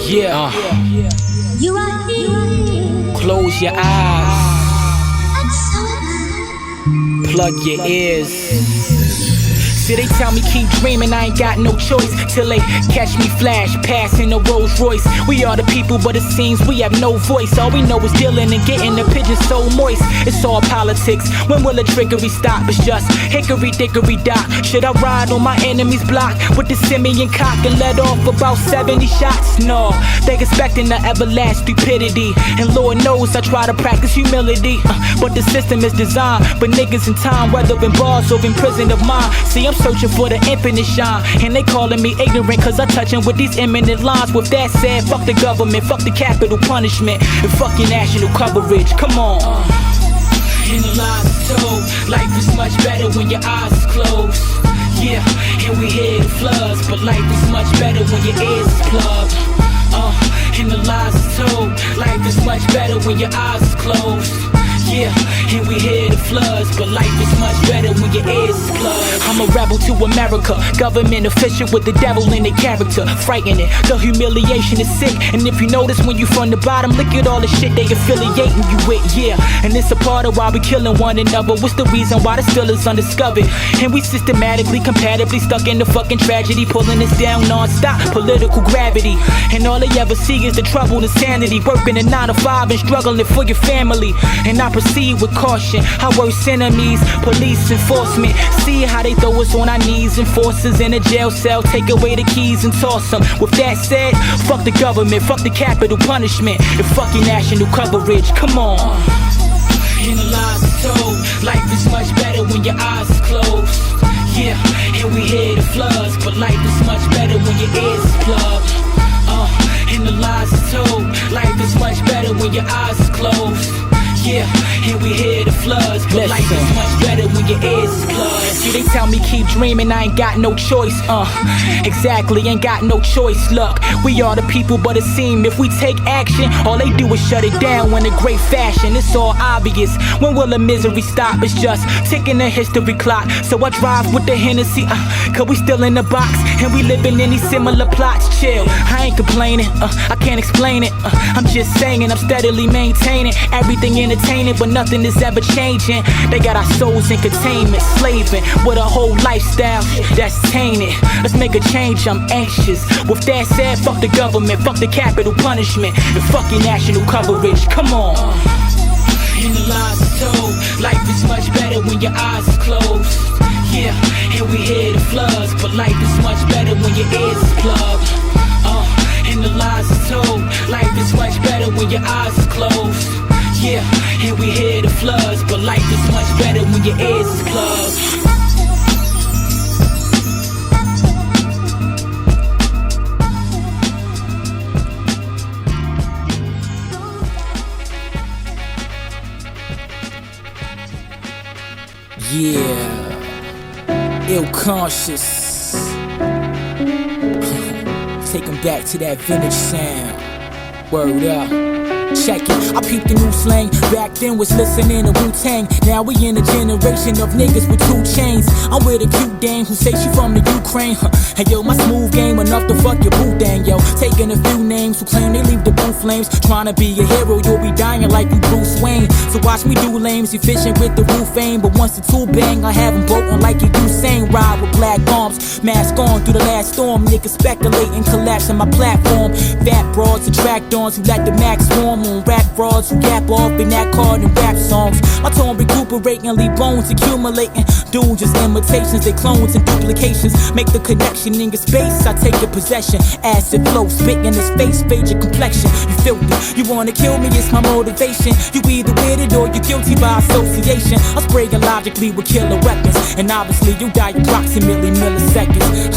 Yeah. You are here. Close your eyes. And so Plug your ears. See, they tell me keep dreaming, I ain't got no choice. Till they catch me flash, passing a Rolls Royce. We are the people, but it seems we have no voice. All we know is dealing and getting the pigeons so moist. It's all politics, when will the trickery stop? It's just hickory dickory dock. Should I ride on my enemy's block with the Simeon cock and let off about 70 shots? No, they expecting the everlasting stupidity. And Lord knows I try to practice humility, but the system is designed but niggas in time, whether in bars or in prison of mine. See, I'm searching for the infinite shine, and they calling me ignorant cause I touchin' with these imminent lines. With that said, fuck the government, fuck the capital punishment, and fuck your national coverage. Come on. In the lies told, life is much better when your eyes is closed. Yeah, and we hear the floods, but life is much better when your ears is plugged. In the lies told, life is much better when your eyes is closed. Yeah, and we hear the floods, but life is much better when your ears is plugged. I'm a rebel to America, government official with the devil in their character. Frightening, the humiliation is sick. And if you notice when you from the bottom, look at all the shit they affiliating you with. Yeah, and it's a part of why we killing one another. What's the reason why the still is undiscovered? And we systematically, compatibly stuck in the fucking tragedy, pulling us down non-stop, political gravity. And all they ever see is the trouble and insanity, working a 9 to 5 and struggling for your family. And I proceed with caution, our worst enemies, police enforcement. See how they throw us on our knees, and force us in a jail cell, take away the keys and toss them. With that said, fuck the government, fuck the capital punishment, and fuck your national coverage. Come on. In the lies told, life is much better when your eyes is closed. Yeah, and we hear the floods, but life is much better when your ears is plugged. In the lies told, life is much better when your eyes is closed. Yeah, and we hear the floods, but life is much better when your ears is plugged. See, they tell me keep dreaming, I ain't got no choice. Exactly, ain't got no choice. Look, we are the people, but it seems if we take action, all they do is shut it down in a great fashion. It's all obvious, when will the misery stop? It's just ticking the history clock. So I drive with the Hennessy, cause we still in the box, and we living in these similar plots. Chill, I ain't complaining, I can't explain it. I'm just saying, I'm steadily maintaining everything entertaining, but nothing is ever changing. They got our souls in containment, slaving with a whole lifestyle that's tainted. Let's make a change, I'm anxious. With that said, fuck the government, fuck the capital punishment, and fuck your national coverage. Come on. In the lies told, life is much better when your eyes is closed. Yeah, and we hear the floods, but life is much better when your ears is plugged. In the lies told, life is much better when your eyes is closed. Yeah, and we hear the floods, but life is much better when your ears is plugged. Yeah, ill-conscious. Take 'em back to that vintage sound. Word up. Check it, I peeped the new slang. Back then was listening to Wu-Tang. Now we in a generation of niggas with 2 chains. I'm with a cute dame who say she from the Ukraine. Hey yo, my smooth game enough to fuck your boo dang yo. Taking a few names who claim they leave the blue flames. Trying to be a hero, you'll be dying like you Bruce Wayne. So watch me do lames, efficient with the roof fame. But once the tool bang, I have them broken like you Usain. Ride with black arms, mask on through the last storm. Niggas speculating, collapsing my platform. Fat broads, attract ons who let the max swarm. On rap frauds who gap off in that card and rap songs. My tone recuperating, leave bones accumulating. Dude, just imitations, they clones and duplications. Make the connection in your space, I take your possession. Acid flow, spit in his face, fade your complexion. You filthy, you wanna kill me, it's my motivation. You either with it or you're guilty by association. I'm spraying logically with killer weapons, and obviously you die approximately milliseconds.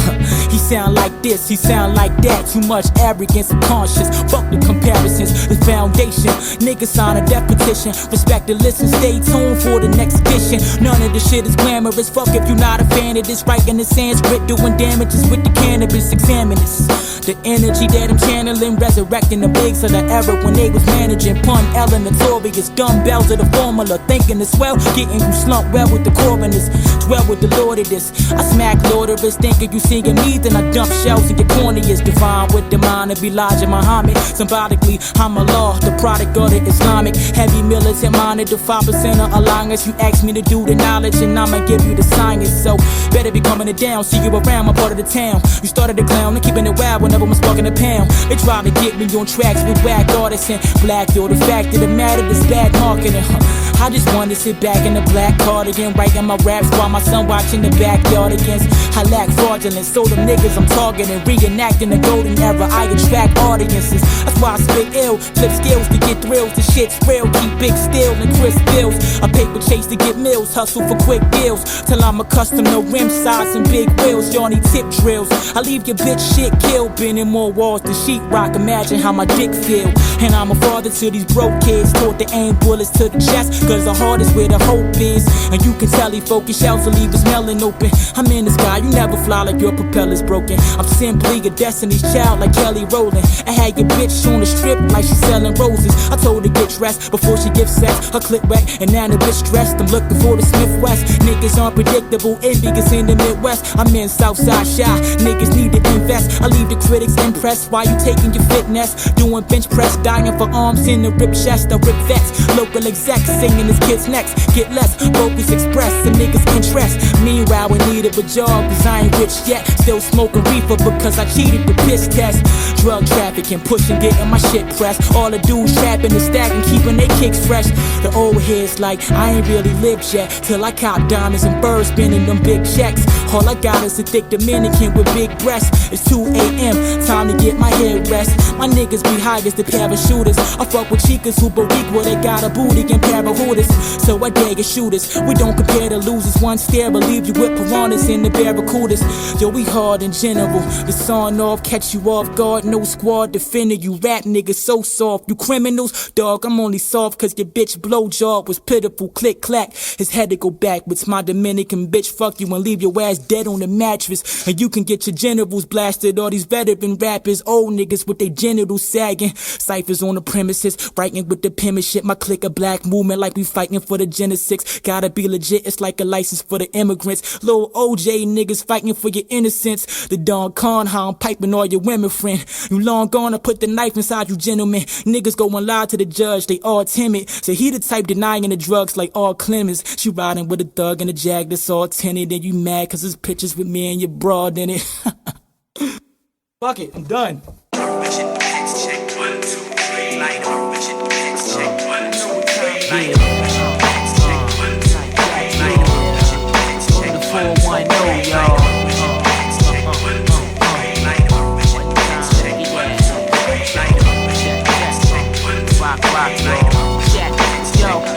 He sound like this, he sound like that. Too much arrogance and conscious. Fuck the comparisons, the foundation. Niggas sign a death petition. Respect and listen, stay tuned for the next edition. None of this shit is glamorous. Fuck if you're not a fan of this. Writing the Sanskrit, doing damages with the cannabis. Examine this. The energy that I'm channeling, resurrecting the bigs of the era when they was managing. Pun L and notorious, dumbbells of the formula. Thinking as well, getting you slumped well with the coroners. Dwell with the Lord of this. I smack Lord of this, thinking you seeing me, then I dump shells in your corneas. Divine with the mind of Elijah Muhammad. Symbolically, I'm Allah, the product of the Islamic. Heavy militant minded, the 5% of alliance. You ask me to do the knowledge, and I'ma give you the science. So better be coming it down, see you around my part of the town. You started a clown and keeping it wild whenever I'm sparking a pound. They try to get me on tracks with whack artists and black, yo. The fact of the matter is bad marketing. I just wanna sit back in the black cardigan, writing my raps while my son watching the backyard against. I lack fraudulence, so them niggas I'm targeting, reenacting the golden era. I attract audiences. That's why I spit ill, flip skills to get thrills. The shit's real, keep big still and crisp bills. I paper chase to get mills, hustle for quick deals till I'm accustomed to rim size and big wheels. Y'all need tip drills. I leave your bitch shit killed, bending more walls than sheetrock. Imagine how my dick feel. And I'm a father to these broke kids, taught to aim bullets to the chest. Cause the heart is where the hope is. And you can tell he focus shells will leave his melon open. I'm in the sky, you never fly like your propeller's broken. I'm simply a destiny's child like Kelly Rowland. I had your bitch on the strip like she's selling roses. I told her get dressed before she gives sex. Her clip wet and now the bitch stressed. I'm looking for the Smith West. Niggas unpredictable, envious in the Midwest. I'm in Southside Shy, niggas need to invest. I leave the critics impressed while you taking your fitness. Doing bench press, dying for arms in the rip chest. I rip vets, local execs singing his kids next. Get less, focus express, the niggas interest. Meanwhile we need a job cause I ain't rich yet. Still smoking reefer because I cheated the piss test. Drug trafficking, pushing, getting my shit pressed. All the dudes trapping and stacking, keeping they kicks fresh. The old heads like I ain't really lived yet. Till I cop diamonds and birds spending them big checks. All I got is a thick Dominican with big breasts. It's 2 a.m, time to get my head rest. My niggas be high as the parachuters. I fuck with chicas who Boricua, they got a booty and parahooters. So I dare your shooters. We don't compare to losers. One stare will leave you with piranhas in the barracudas. Yo, we hard in general. The song off, catch you off guard. No squad defending you. Rap niggas so soft. You criminals, dog, I'm only soft cause your bitch blowjob was pitiful. Click clack, his head to go backwards. My Dominican bitch fuck you and leave your ass dead on the mattress. And you can get your genitals blasted. All these veteran rappers, old niggas with their genitals sagging. Ciphers on the premises, writing with the penmanship. My clique a black movement like we fighting for the Genesis. Gotta be legit, it's like a license for the immigrants. Little OJ niggas fighting for your innocence. The Don Con, how I'm piping all your women, friend. You long gone, I put the knife inside you gentlemen. Niggas going lie to the judge, they all timid. So he the type denying the drugs like all Clemens. She riding with a thug and a jag that's all tinted. And you mad cause there's pictures with me and your broad in it. Fuck it, I'm done.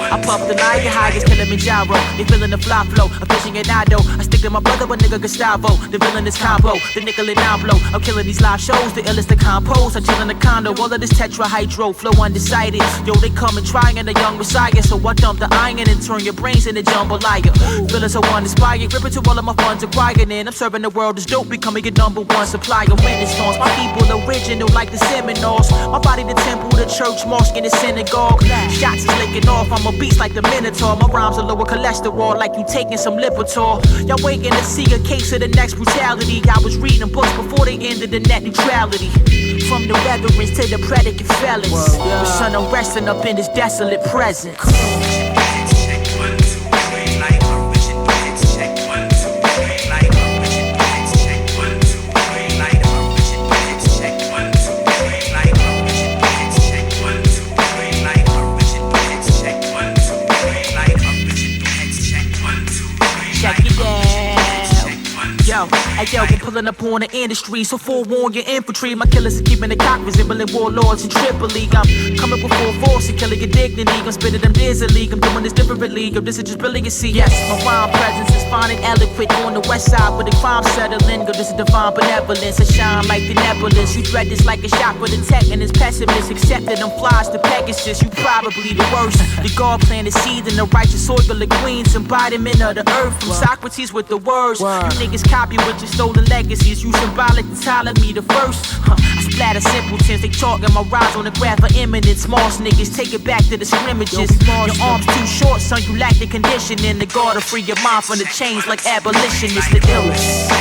I puff the night, high as Kilimanjaro. They feeling the fly flow, I'm fishing at Nado. I stick to my brother, but nigga Gustavo. The villain is combo, the nickel and nine blow. I'm killing these live shows, the illest to compose. I chill in the condo, all of this tetrahydro flow undecided. Yo, they come and trying a young messiah. So I dump the iron and turn your brains into jambalaya. Feeling so uninspired, grip into all of my funds acquired. And I'm serving the world as dope, becoming your #1 supplier. Renaissance, my people original like the Seminoles. My body the temple, the church, mosque, and the synagogue. Shots is licking off, I'm a beast like the Minotaur. My rhymes are lower cholesterol like you taking some Lipitor. Y'all waiting to see a case of the next brutality. I was reading books before they ended the net neutrality. From the reverence to the predicate felons. The sun I'm resting up in this desolate presence. Yo, I'm pulling up on the industry, so forewarn your infantry. My killers are keeping the cock resembling warlords in Tripoli. I'm coming with full force and killing your dignity. I'm spitting them easily, I'm doing this differently. Yo, this is just brilliancy. Yes, my rhyme presence is fine and eloquent on the west side where the crime settling. Yo, this is divine benevolence. I shine like the nebulous. You dread this like a shot for the tech and it's pessimist. Except that I'm flies to Pegasus. You probably the worst. The God planted seed in the righteous soil of the queens. Embodiment of the earth. From Socrates with the words. You niggas copy with your stolen leg legacy is you symbolic to tolerate me the first. I splatter simpletons, they talking my rise on the graph of eminence. Moss niggas, take it back to the scrimmages. Your arms too short, son, you lack the conditioning. The guard to free your mind from the chains like abolitionists, the illest.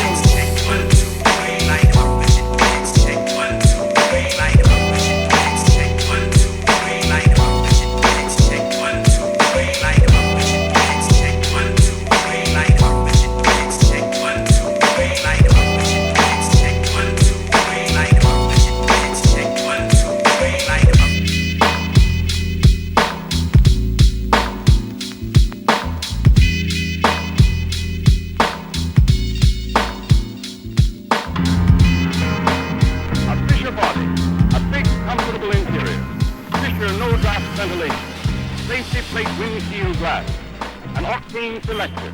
Selector,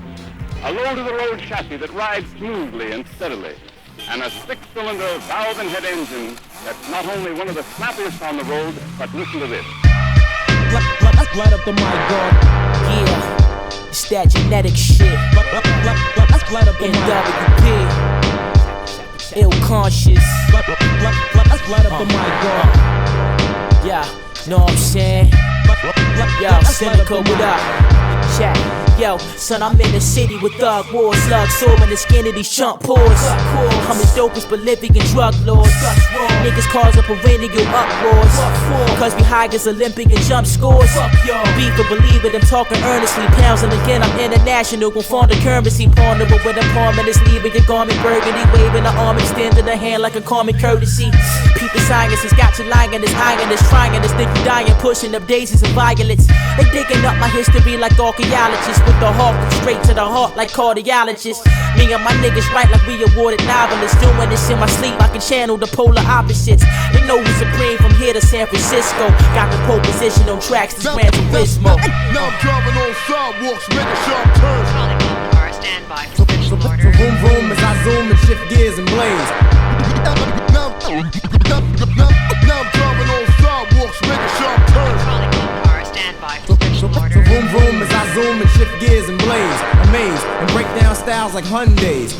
a low-to-the-road chassis that rides smoothly and steadily, and a 6-cylinder valve and head engine that's not only one of the snappiest on the road, but listen to this. Light up the mic, dog. Yeah, it's that genetic shit. Light up the M.W.P. Ill conscious. Light up the mic, dog. Yeah, know what I'm saying? Yo, Senica, what up? Check. Yo, son, I'm in the city with thug wars, slugs soaring the skin of these chump pores. I'm as dope as Bolivian drug lords. Niggas cause a perennial uproars. Cause we high as Olympic and jump scores. Beef or believe it, I'm talking earnestly. Pounds and again, I'm international. Gon' form the currency. Pawnable with a palm and it's leaving your garment burgundy. Waving the arm, extending the hand like a common courtesy. People science has got you lying, it's iron, it's trying, it's think you dying, pushing up daisies and violets. They digging up my history like archaeologists. With the heart straight to the heart like cardiologists. Me and my niggas write like we awarded novelists. Doing this in my sleep, I can channel the polar opposites. They know who's supreme from here to San Francisco. Got the pole position on tracks to Gran Turismo. Now I'm driving on sidewalks, making sharp turns. Calling all cars, stand by for special order. Vroom vroom as I zoom and shift gears and blaze. Now I'm driving on sidewalks, making sharp turns. Calling all cars, stand by for special order. Vroom vroom as I zoom and shift gears and blaze. Amaze and break down styles like Hyundais.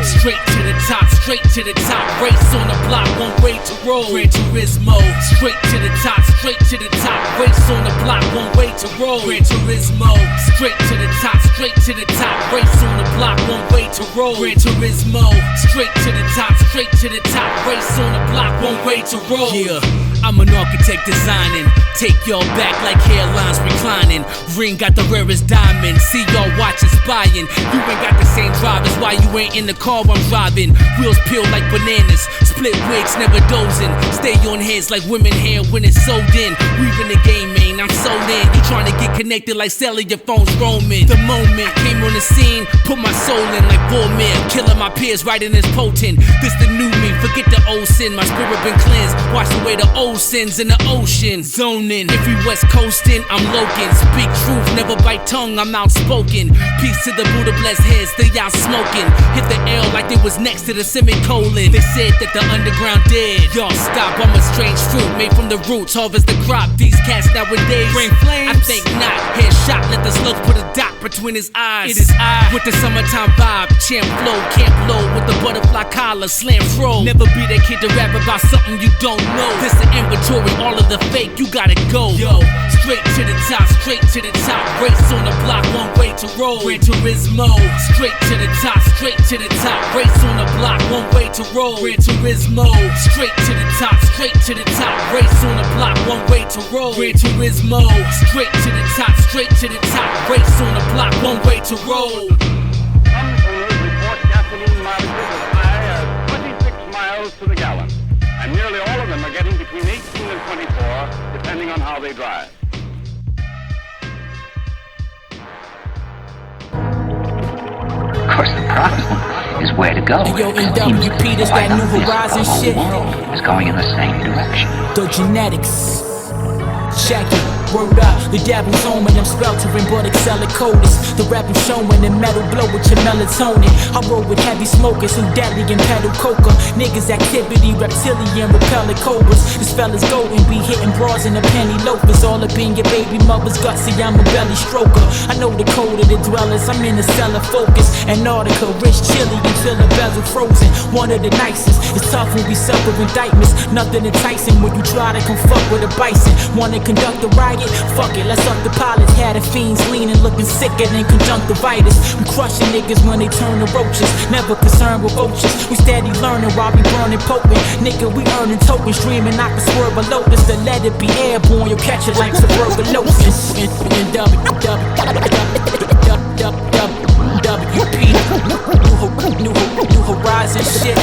Straight to the top, straight to the top. Race on the block, one way to roll. Gran Turismo. Straight to the top, straight to the top. Race on the block, one way to roll. Gran Turismo. Straight to the top, straight to the top. Race on the block, one way to roll. Gran Turismo. Straight to the top, straight to the top. Race on the block, one way to roll. Yeah, I'm an architect designing. Take y'all back like hairlines reclining. Ring got the rarest diamond. See y'all watches spying. You ain't got the same drive as why you ain't in the car I'm driving. Wheels peel like bananas. Split wigs, never dozing. Stay on heads like women hair when it's sold in. Weaving the game, man, I'm sold in. You trying to get connected like selling your phone's roaming. The moment came on the scene, put my soul in like Bmore. Killing my peers, writing is potent. This the new me, forget the old sin. My spirit been cleansed. Wash away the old sins in the ocean. Zoning, every West Coastin', I'm Logan. Speak truth, never bite tongue, I'm outspoken. Peace to the Buddha blessed heads, they out smoking. Hit the L like they was next to the semicolon. They said that the underground dead. Y'all stop, I'm a strange fruit made from the roots. Harvest the crop, these cats nowadays bring flames. I think not, headshot, let the slugs put a dot between his eyes. It is I, with the summertime vibe. Champ flow, can't blow with the butterfly collar. Slam throw, never be that kid to rap about something you don't know. This the inventory, all of the fake, you gotta go. Yo, straight to the top, straight to the top. Race on the block, one way to roll. Gran Turismo. Straight to the top, straight to the top. Race on the block, one way to roll. Gran Turismo. Straight to the top, straight to the top. Race on the block, one way to roll. Gran Turismo. Straight to the top, straight to the top. Race on the block, one way to roll. Some owners report gasoline mileages as high as 26 miles to the gallon, and nearly all of them are getting between 18 and 24, depending on how they drive. Of course, the problem is where to go. Hey, yo, M.W.P, this that new horizon shit. The world is going in the same direction. The genetics. Check it. Word up, the devil's on me, I'm sweltering, but excel at coders. The rap I'm showing and metal blow with your melatonin. I roll with heavy smokers who deadly and pedal coca. Niggas activity, reptilian, repellent cobras. This fella's golden, be hitting bras in the penny loafers. All up in your baby mother's guts, see I'm a belly stroker. I know the code of the dwellers, I'm in the cellar focus. Antarctica, rich chili until the bezel frozen. One of the nicest, it's tough when we suffer indictments. Nothing enticing when you try to come fuck with a bison. Wanna conduct a riot? Fuck it, let's up the pilots. Had the fiends leaning, looking sicker than conjunctivitis. We crushing niggas when they turn to roaches. Never concerned with vultures. We steady learning while we burning potent. Nigga, we earning tokens, dreaming I can swerve a lotus. To let it be airborne, you'll catch it like tuberculosis. M.W.P. New horizon shit.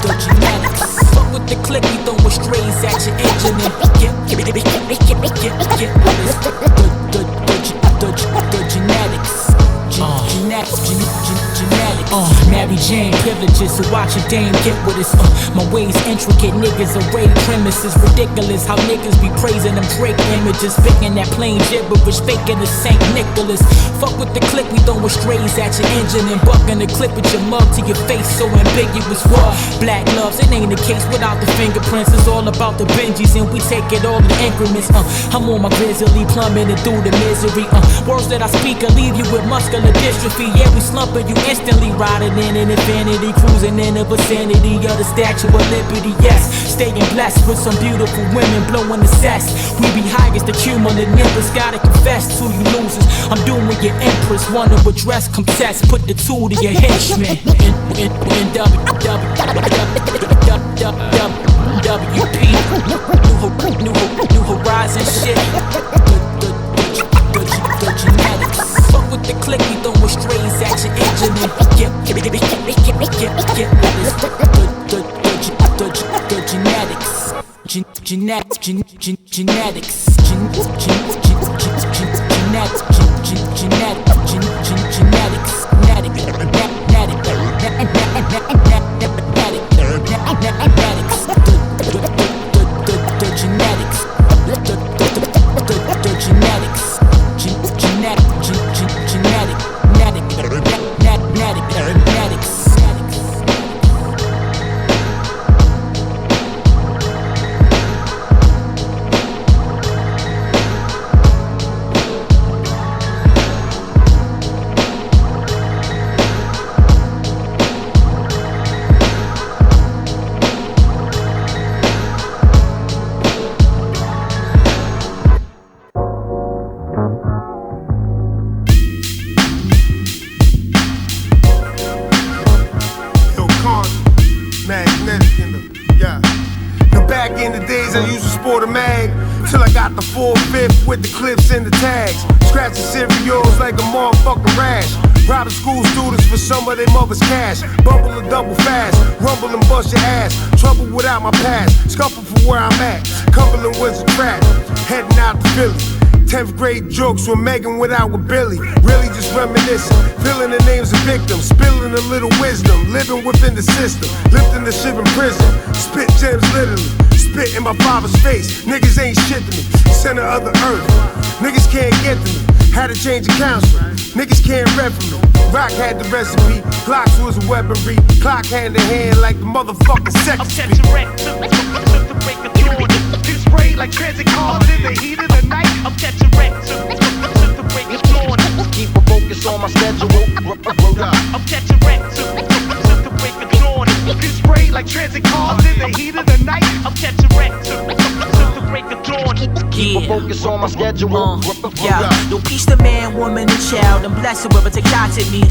The genetics. Fuck with the click, we throwing strays at your engine and get the genetics. Mary Jane privileges to watch a dame get with us. My ways intricate, niggas array premises ridiculous. How niggas be praising them Drake images, picking that plain gibberish, faking the St. Nicholas. Fuck with the click, we throwing strays at your engine and bucking the clip with your mug to your face, so ambiguous. What? Black gloves, it ain't the case without the fingerprints. It's all about the Benjis and we take it all in increments. I'm on my grizzly plummeting through the misery. Words that I speak will leave you with muscular dystrophy. Yeah, we slumping you instantly, riding in an infinity, cruising in the vicinity of the Statue of Liberty. Yes, staying blessed with some beautiful women blowing the cess. We be highest, the cumulative nimbus, gotta confess to you losers. I'm doing your empress, wanna address, come test, put the tool to your henchmen. M.W.P. New horizon shit. The genetics. Fuck with the click, we throwing strays at your engine and get the genetics. Genetics. Got the 4/5 with the clips and the tags. Scratching cereals like a motherfucking rash. Robbing school students for some of their mother's cash. Bubble and double fast, rumble and bust your ass. Trouble without my past, scuffle for where I'm at. Cumberland was a trap, heading out to Philly. 10th grade jokes with Megan without with Billy. Really just reminiscing, filling the names of victims, spilling a little wisdom, living within the system, lifting the shit in prison, spit gems literally, spit in my father's face. Niggas ain't shit to me, center of the earth. Niggas can't get to me, had to change the counsel. Niggas can't rep for me. Rock had the recipe, Glocks was a weaponry, clock hand to hand like the motherfucking sex. I'm catching wreck to the break of dawn. Get sprayed like transit cars in the heat of the night. I'm catching wreck to the break of dawn. Keep a focus on my schedule. I'm catching wreck to the break of dawn. Get sprayed like transit cars in the heat of the night. I'm catching wreck to the break of dawn. Keep a focus on my schedule. Yo, peace to man, woman, and child. I'm blessed whoever take shots at me.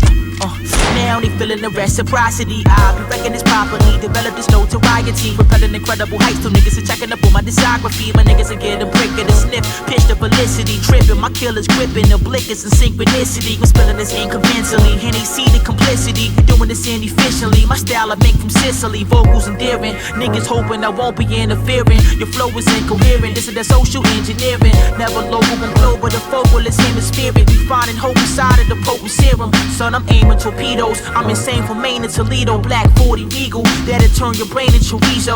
Now they feeling the reciprocity. I be wrecking this properly, develop this notoriety, propelling incredible heights. Two niggas are checking up on my discography. My niggas are getting a brick of the sniff, pitch the felicity, tripping. My killers gripping the blickers and synchronicity. We're spilling this inconvincingly, and they see the complicity. Doing this inefficiently. My style I make from Sicily, vocals endearing. Niggas hoping I won't be interfering. Your flow is incoherent. This is that social engineering. Never local and global, the focal is hemispheric. We finding hope inside of the potent serum. Son, I'm aiming torpedoes. I'm insane from Maine to Toledo. Black 40 Regal. That turn your brain into chorizo.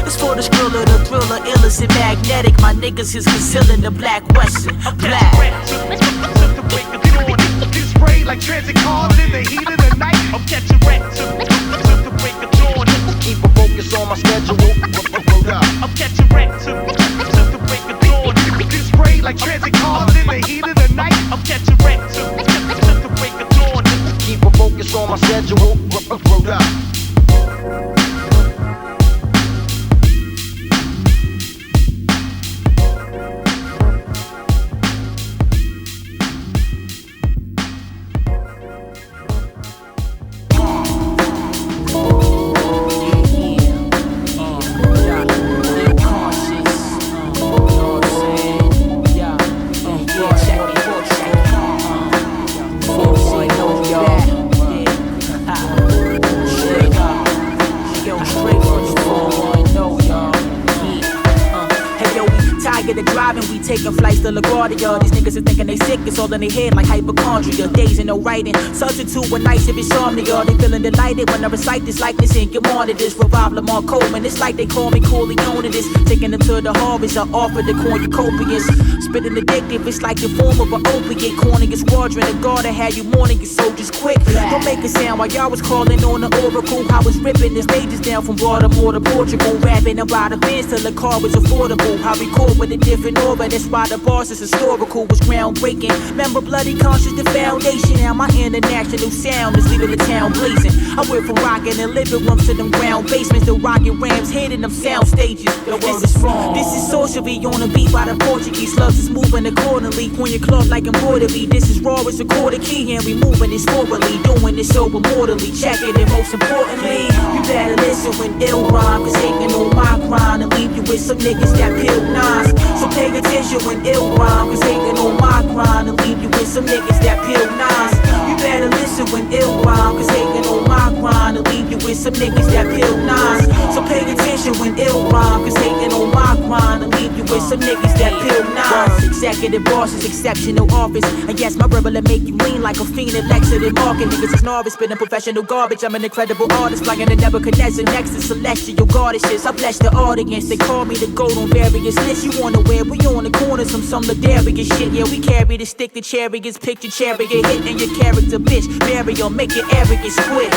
It's for the skriller, the thriller, illest and magnetic. My niggas is concealing the black Western. Black. Get sprayed like transit cars in the heat of the night. I'm catching wrecks to the break of dawn. Keep a focus on my schedule. I'm catching wrecks to the break of dawn. Get sprayed like transit cars in the heat of the night. I'm catching wrecks to the break of dawn. Keep a focus on my schedule. Taking flights to LaGuardia. These niggas is thinking they sick, it's all in their head like hypochondria. Days and no writing, substitute with nights of insomnia. They feeling delighted when I recite this likeness and get on to this. Revive Lamar Coleman, it's like they call me Corleone to this. Taking them to the harvest, I offer the cornucopias. Spitting addictive, it's like the form of an opiate. Corning a squadron, the guard that had you mourning your soldiers quick. Don't make a sound while y'all was calling on the oracle. I was ripping the stages down from Baltimore to Portugal. Rapping about the fence till the car was affordable. I record with a different orbit. That's why the bars is historical, was groundbreaking. Remember Bloody Conscious, the foundation. Now my international sound is leaving the town blazing. I went from rocking in living rooms to them ground basements. The rocket rams hitting them sound stages. This is sorcery on a beat by the Portuguese. Slugs is moving accordingly. On your cloth like embroidery. This is raw as a quarter key and we moving this forwardly. Doing this sober mortally. Check it and most importantly, you better listen when ill rhyme. Cause hating on my grind and leave you with some niggas that peel nines. So pay attention when ill rhyme. Cause hating on my grind and leave you with some niggas that peel nines. You better listen when ill rhyme. Cause hating on my grind and leave you with some niggas that peel nines. So pay attention when ill rhyme. Cause hating on my grind and leave you with some niggas that peel nines. Executive bosses, exceptional office. And yes, my rebel will make you lean like a fiend at Lexington Market. Niggas is novice, spitting professional garbage. I'm an incredible artist, flying the Nebuchadnezzar next to celestial goddesses. I bless the audience, they call me the goat on various lists. You wanna wear, we on the corners from some ladarius shit. Yeah, we carry the stick, the chariots, picture chariot hitting your character, bitch. Burial, make your arrogance quit.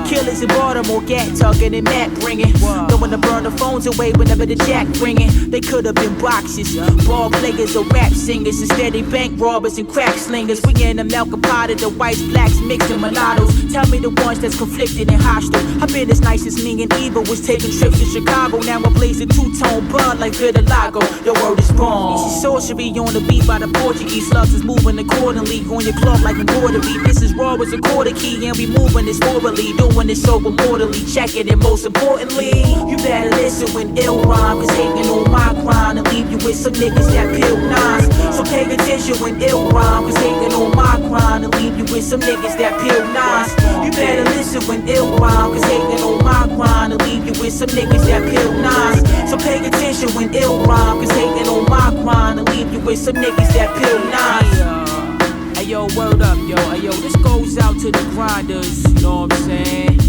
Killers in Baltimore, gat tugging and mat bringing. Throwing to burn the phones away whenever the jack ringing. They could have been boxers, ball players or rap singers. Instead they bank robbers and crack slingers. We in the melka pot of the whites, blacks, mixed and mulattoes. Tell me the ones that's conflicted and hostile. I've been as nice as me and Eva was taking trips to Chicago. Now I blaze a two-tone bud like Vitiligo. The word is wrong. This is sorcery on the beat by the Portuguese. Slugs is moving accordingly. On your cloth like embroidery. This is raw as a quarter key and we moving this forwardly. Doing this sober mortally. Check it and most importantly, you better listen when ill rhyme. Cause hating on my grind and leave you with some niggas that peel nines. So pay attention when ill rhyme. Cause hating on my grind and leave you with some niggas that peel nines. You better listen when ill rhyme. Cause hating on my grind and leave you with some niggas that peel nines. So pay attention when ill rhyme. Cause hating on my grind and leave you with some niggas that peel nines. Hey yo, word up yo. Hey yo, this goes out to the grinders. You know what I'm saying?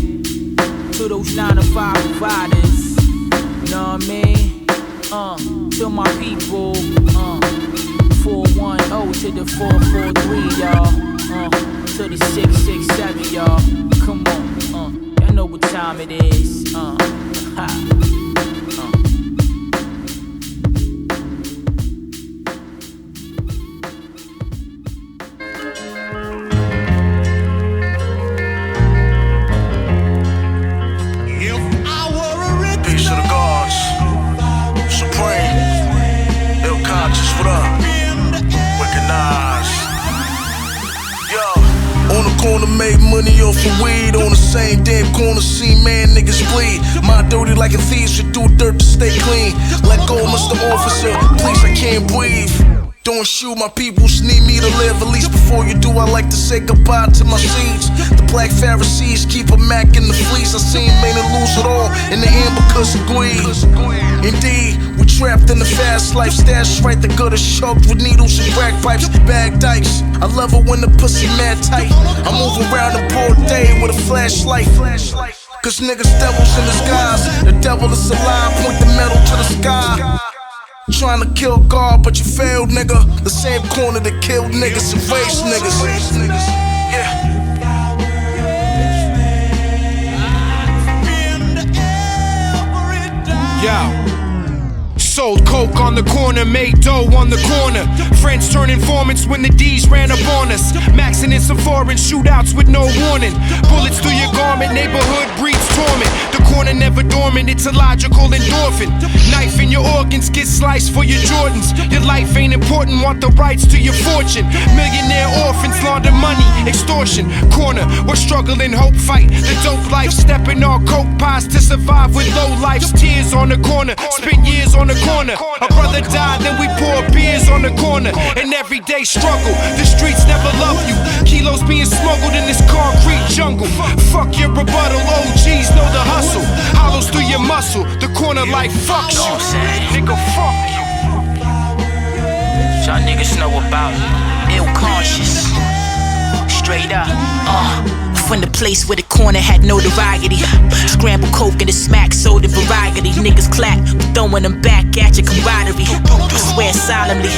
To those 9 to 5 providers. You know what I mean? To my people. 410 to the 443, y'all. To the 667, y'all. Come on, y'all know what time it is. Peace to the gods, supreme, ill conscious, what up? Recognize. Yo, on the corner made money off of weed. On the same damn corner, see man niggas bleed. My dirty like a thief, should do dirt to stay clean. Let go, Mr. Officer, please I can't breathe. Don't shoot, my peoples need me to live. At least before you do, I like to say goodbye to my seeds. The black Pharisees keep a Mac in the fleece. I seen men lose it all in the end because of greed. Indeed, we trapped in the fast life. Stash right, the gutter choked with needles and crack pipes. Bag dice, I love it when the pussy mad tight. I move around the broad day with a flashlight. Cause niggas devils in disguise. The devil is alive, point the metal to the sky. Trying to kill God, but you failed, nigga. The same corner that killed niggas and raised niggas. Yeah. Yo. Sold coke on the corner, made dough on the corner. Friends turn informants when the D's ran up on us. Maxing in some foreign shootouts with no warning. Bullets through your garment, neighborhood breeds torment. The corner never dormant, it's a logical endorphin. Knife in your organs, get sliced for your Jordans. Your life ain't important, want the rights to your fortune. Millionaire orphans, launder money, extortion. Corner, we're struggling, hope fight. The dope life, stepping on coke pies to survive with low life's tears on the corner. Spent years on the corner. A brother died, then we pour beers on the corner. An everyday struggle, the streets never love you. Kilos being smuggled in this concrete jungle. Fuck your rebuttal, OGs know the hustle. Hollows through your muscle, the corner life fucks you. Nigga, fuck you. Y'all niggas know about ill conscious. Straight up, from the place where the corner had notoriety. Scramble coke and the smack soda variety. Niggas clap, throwing them back at your camaraderie. I swear solemnly,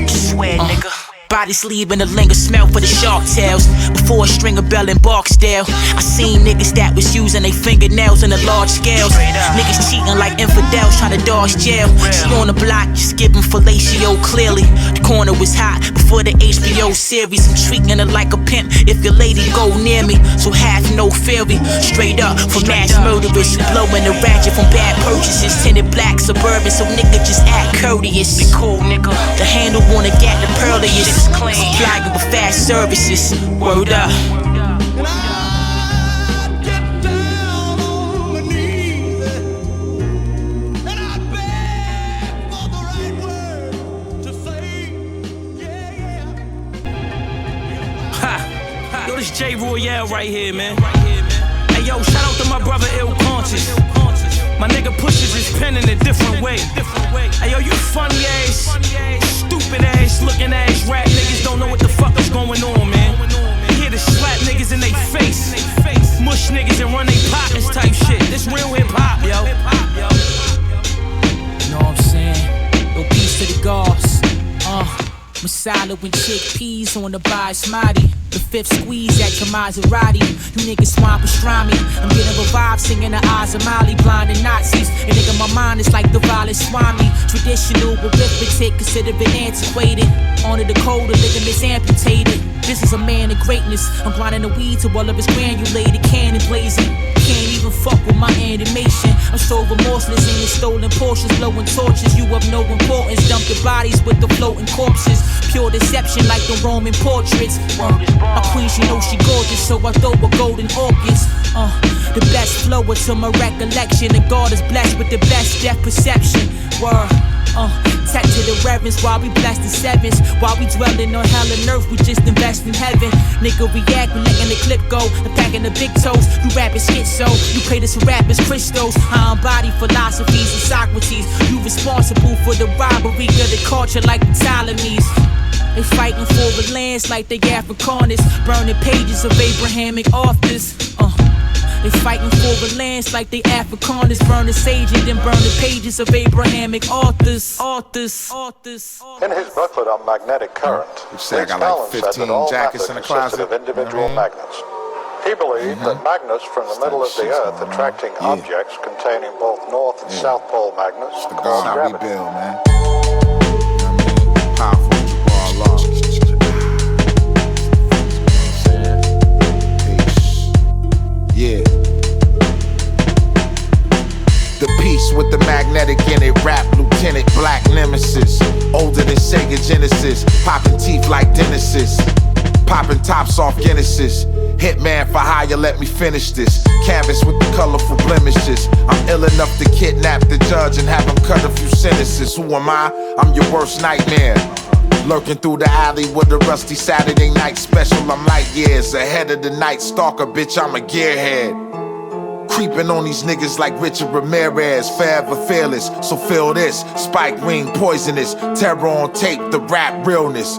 swear nigga. Bodies leaving a linger smell for the shark tails. Before a string of bell and Barksdale, I seen niggas that was using they fingernails in the large scales. Niggas cheating like infidels trying to dodge jail. She on the block, just giving fellatio clearly. The corner was hot before the HBO series. I'm treating her like a pimp if your lady go near me. So have no fury, straight up for mass murderers. Blowing the ratchet from bad purchases. Tinted black Suburban, so nigga just act courteous. Be cool, nigga. The handle wanna get the pearliest. Supply you with fast services. Word up. Yo, this J Royale right here, man. Hey, yo, shout out to my brother Ill Conscious. My nigga pushes his pen in a different way. Hey, yo, you funny ass, stupid ass, looking ass rap niggas don't know what the fuck is going on, man. You here to slap niggas in they face, mush niggas and run they pockets type shit. This real hip hop, yo. You know what I'm saying? Yo, peace to the gods. Masala with chickpeas on the basmati. The fifth squeeze at your Maserati. You niggas swamp pastrami. I'm getting revived singing the Azamali. Blinding Nazis. And nigga, my mind is like the violent Swami. Traditional arithmetic, considered it antiquated. Onto the code, the ligaments amputated. This is a man of greatness. I'm grinding the weed to all of his granulated cannon blazing. Can't even fuck with my animation. I'm so remorseless in your stolen Porsches, blowing torches. You of no importance, dump the bodies with the floating corpses. Pure deception like the Roman portraits. My queen, she knows she gorgeous, so I throw her golden orchids. The best flower to my recollection. And God is blessed with the best death perception. Word. Tech to the reverence while we bless the sevens. While we dwelling on hell and earth, we just invest in heaven. Nigga react, we letting the clip go. And packing the big toes, you rapping schizo. You pray this for rappers, crystals. I embody philosophies of Socrates. You responsible for the robbery of the culture like the Ptolemies. They fighting for the lands like they Afrikaners. Burning pages of Abrahamic authors. They fighting for the lands like they Afrikaners. Burn the sage and then burn the pages of Abrahamic authors. In his booklet on magnetic current, Riggs Collins said that all matter consisted of individual magnets. He believed that magnets from the middle of the Earth attracting objects containing both North and South Pole magnets called gravity. Powerful law. Yeah. The piece with the magnetic in it, rap Lieutenant Black Nemesis. Older than Sega Genesis, popping teeth like Dennis's. Popping tops off Guinnesses. Hitman for hire, let me finish this. Canvas with the colorful blemishes. I'm ill enough to kidnap the judge and have him cut a few sentences. Who am I? I'm your worst nightmare. Lurking through the alley with a rusty Saturday night special. I'm light years ahead of the night stalker, bitch, I'm a gearhead. Creeping on these niggas like Richard Ramirez, forever fearless. So feel this, spike ring poisonous. Terror on tape, the rap realness.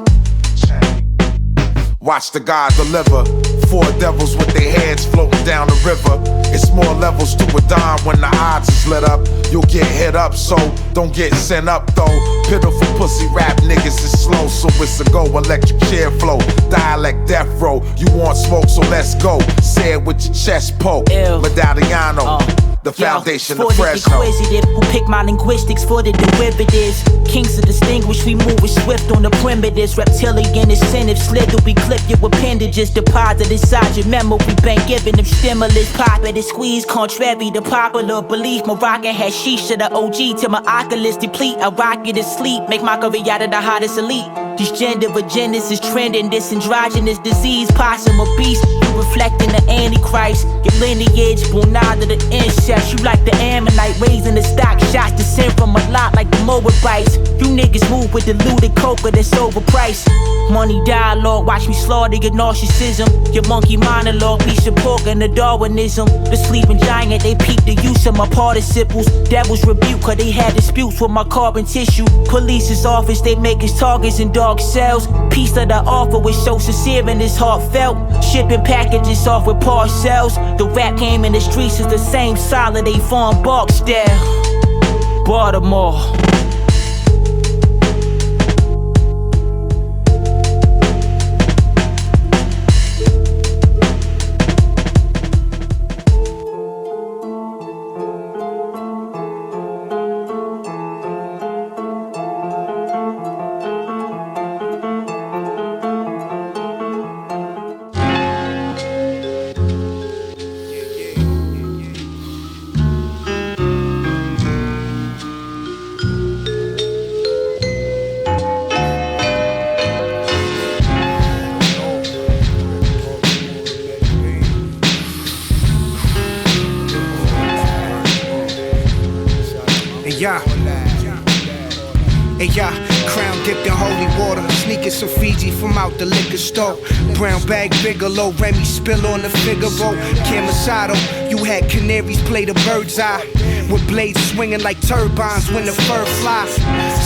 Watch the God deliver. Four devils with their heads floating down the river. It's more levels to a dime when the odds is lit up. You'll get hit up, so don't get sent up though. Pitiful pussy rap niggas is slow, so it's a go. Electric chair flow, dialect death row. You want smoke, so let's go. Say it with your chest poke. Medalliano. The foundation of Fresno. Inquisitive, who pick my linguistics for the derivatives. Kings are distinguished, we move with swift on the primitives. Reptilian incentive, slither, we clip your appendages. Deposit inside your memory bank, giving them stimulus. Pop it and squeeze, contrary to popular belief. Moroccan has shisha, the OG to my oculus deplete. I rock it asleep, make mockery out of the hottest elite. This gender agendas is trending, this androgynous disease, possum or beast. You reflecting the Antichrist, your lineage, born out of the incest. You like the Ammonite, raising the stock, shots descend from a lot like the Moabites. You niggas move with diluted coca that's overpriced. Money dialogue, watch me slaughter your narcissism. Your monkey monologue, piece of pork and the Darwinism. The sleeping giant, they peep the use of my participles. Devils rebuke, cause they had disputes with my carbon tissue. Police's office, they make us targets in dark cells. Piece of the offer was so sincere and it's heartfelt. Shipping packages off with parcels. The rap game in the streets is the same Holiday Farm Barksdale, Baltimore. Crown dipped in holy water, sneaking some Fiji from out the liquor store. Brown bag Bigelow, Remy spill on the Figaro. Camisado, you had canaries play the bird's eye, with blades swinging like turbines when the fur flies.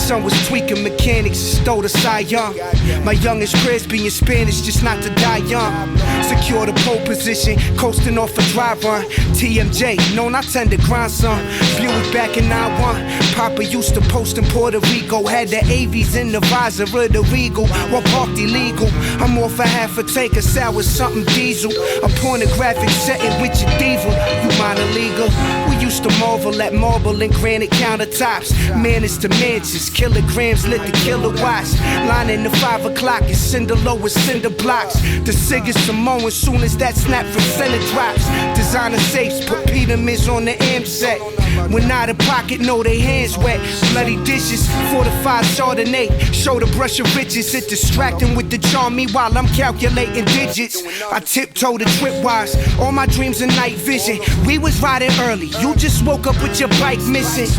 Son was tweaking mechanics, stole the Cy Young. My youngest crispy in Spanish, just not to die young. Secure the pole position, coasting off a drive run. TMJ, known I tend to grind some. Buick back in 91. Papa used to post in Puerto Rico, had the AVs in the visor of the Regal. While parked illegal, I'm off for half a tank of sour something diesel. A pornographic setting with your diva, you mind illegal. We used to marvel at marble and granite countertops. Manage to mansions, kilograms lit the kilowatts. Lining the 5 o'clock and cinder low with cinder blocks. The cig is Simone as soon as that snap from center drops. Designer safes, put pyramids on the AM set. When out of pocket, know they hands wet. Bloody dishes, fortified Chardonnay. Show the brush of riches, it distracting with the charm. Meanwhile, I'm calculating digits. I tiptoe the tripwise, all my dreams and night vision. We was riding early, you just woke up with your bike missing.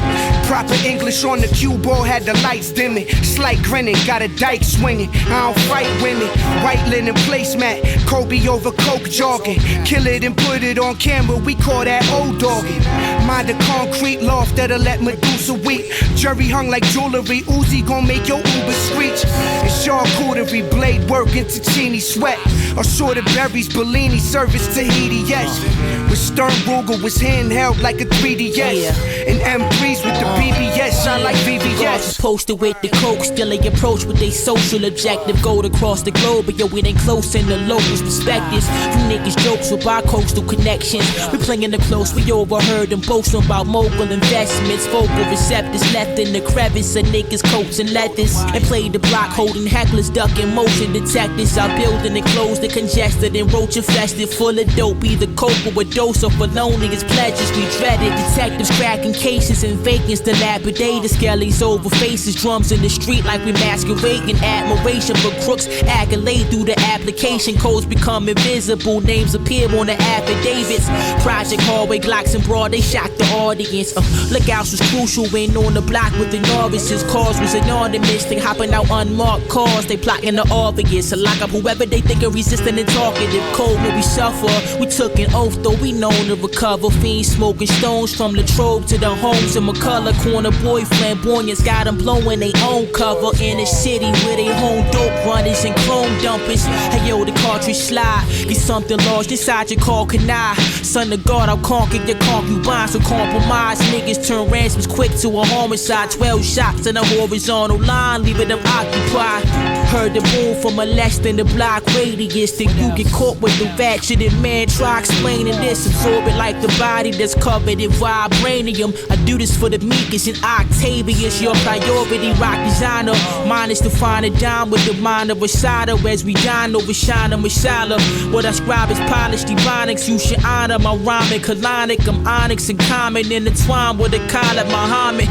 Proper English on the cue ball, had the lights dimming. Slight grinning, got a dyke swinging. I don't fight women. White linen placemat, Kobe over coke jogging. Kill it and put it on camera, we call that old dogging. Mind a concrete loft that'll let Medusa weep. Jury hung like jewelry, Uzi gon' make your Uber screech. And charcuterie, blade work into Chini sweat. Assorted berries, Bellini, service Tahiti, yes. With Stern Ruger was handheld like a 3DS. And M3s with the BBS, shine like VVS. Posted with the coke, still they approach with their social objective. Gold across the globe, but yo, we ain't close in the locals' perspectives. You niggas jokes with bi-coastal connections. We playing the close, we overheard them boasting about mogul investments. Vocal receptors left in the crevice of niggas' coats and leathers. And played the block, holding hecklers, ducking motion detectors. Our building enclosed and congested and roach infested, full of dope. Either coke or a dose of felonious pleasures we dreaded. Detectives cracking cases and vacants dilapidated. Skellies over faces, drums in the street like we masquerading. Admiration for crooks, accolade through the application. Codes become invisible, names appear on the affidavits. Project hallway, Glocks and broad, they shocked the audience. Lookouts was crucial, ain't on the block with the novices. Cars was anonymous, they hopping out unmarked cars. They plotting the obvious, to lock up whoever they think are resistant and talkative. Cold when we suffer, we took an oath though we known to recover. Fiends smoking stones from Latrobe to the homes in McCullough. Corner boy flamboyant, sky got them blowing they own cover in a city where they home dope runners and chrome dumpers. Hey yo, the cartridge slide, get something lost inside your car, can I? Son of God, I'll conquer your concubine, so compromise. Niggas turn ransoms quick to a homicide. 12 shots in a horizontal line, leaving them occupied. Heard the boom from a less than the block radius. Then you get caught with the ratchet and man, try explaining this. Absorb it like the body that's covered in vibranium. I do this for the meekest and Octavius. Your priority, rock designer. Mine is to find a dime with the mind of a cider. As we dine over shine and masala. What I scribe is polished ebonics. You should honor my rhyming colonic. I'm onyx and common intertwined with a Khalid Muhammad.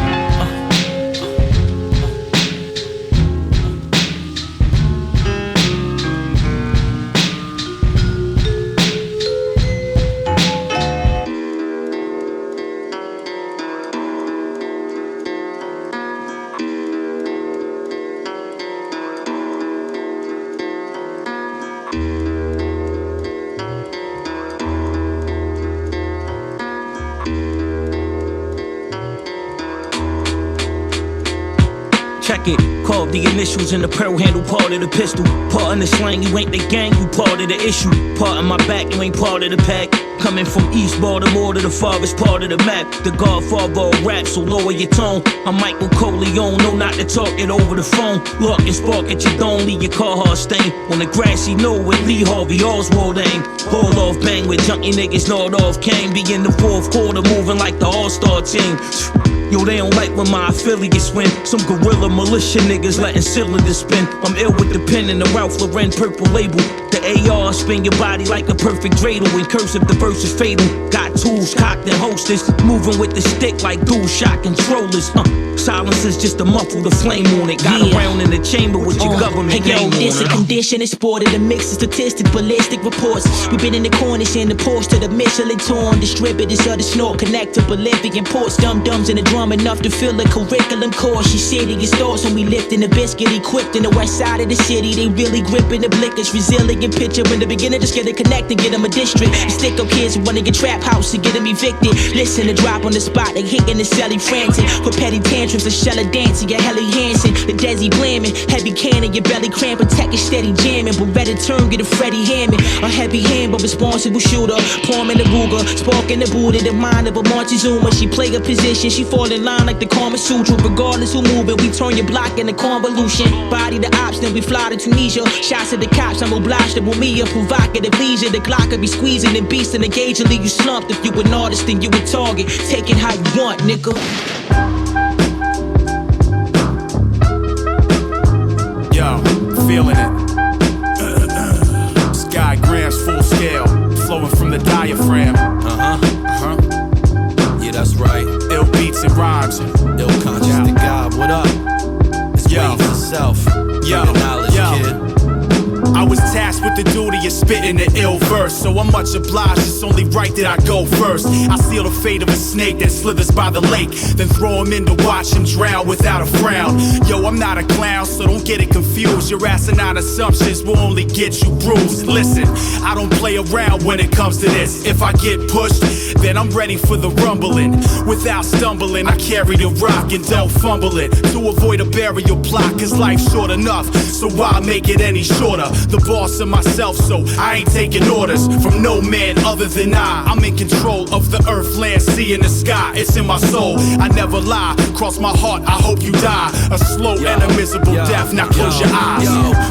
Check it, carve the initials in the pearl handle, part of the pistol. Part in the slang, you ain't the gang, you part of the issue. Part in my back, you ain't part of the pack. Coming from East Baltimore to the farthest part of the map. The godfather of rap, so lower your tone. I'm Michael Corleone, no not to talk it over the phone. Look and spark at your dome, leave your car hard stain. On the grassy knoll with Lee Harvey Oswald aim. Haul off bang with junkie niggas, gnawed off cane. Be in the fourth quarter, moving like the all-star team. Yo, they don't like when my affiliates win. Some guerrilla militia niggas letting cylinders spin. I'm ill with the pen and the Ralph Lauren purple label. The AR spin your body like a perfect dreidel. In cursive, the verse is fatal. Got tools cocked and hostess. Moving with the stick like dual shot controllers. Silence is just to muffle the flame on it. Got around in the chamber with your government. Hey yo, this a condition is sported. A mix of statistics, ballistic reports. We've been in the cornish and the ports to the Michelin torn. Distributors of the snort connect to Bolivian ports. Dum-dums in the drum enough to fill a curriculum course. She serious thoughts when we lifting the biscuit. Equipped in the west side of the city. They really gripping the blickers. Resilient picture in the beginning. Just get it connected, get them a district. The stick-up kids running your trap house to get them evicted. Listen to drop on the spot. They hitting the celly frantic. For petty tantrums, a shell of dancing. Your Helly Hansen. The Desi blaming. Heavy cannon, your belly cramping. Tech is steady jamming. Beretta turn, get a Freddie Hammond. A heavy hand, but responsible shooter. Palm in the Ruger. Spark in the Buddha. The mind of a Montezuma. She play a position. She fall in line like the Kama Sutra. Regardless who moving, we turn your block into convolution. Body the ops, then we fly to Tunisia. Shots at the cops, I'm obliged to me a provocative leisure. The Glock could be squeezing and beasting. Occasionally you slumped. If you an artist, then you a target. Take it how you want, nigga. Yo, feeling it. Sky grams full scale, flowing from the diaphragm. Yeah, that's right. Ill beats and rhymes. Ill conscious to God, what up? It's waves itself. Yo, knowledge, kid. I was tasked with the duty of spitting the ill verse, so I'm much obliged, it's only right that I go first. I seal the fate of a snake that slithers by the lake, then throw him in to watch him drown without a frown. Yo, I'm not a clown, so don't get it confused. Your asinine assumptions will only get you bruised. Listen, I don't play around when it comes to this. If I get pushed, then I'm ready for the rumbling. Without stumbling, I carry the rock and don't fumble it. To avoid a burial plot, cause life's short enough, so why make it any shorter? The boss of myself, so I ain't taking orders from no man other than I. I'm in control of the earth, land, sea, and the sky. It's in my soul, I never lie. Cross my heart, I hope you die a slow and a miserable death. Now close your eyes.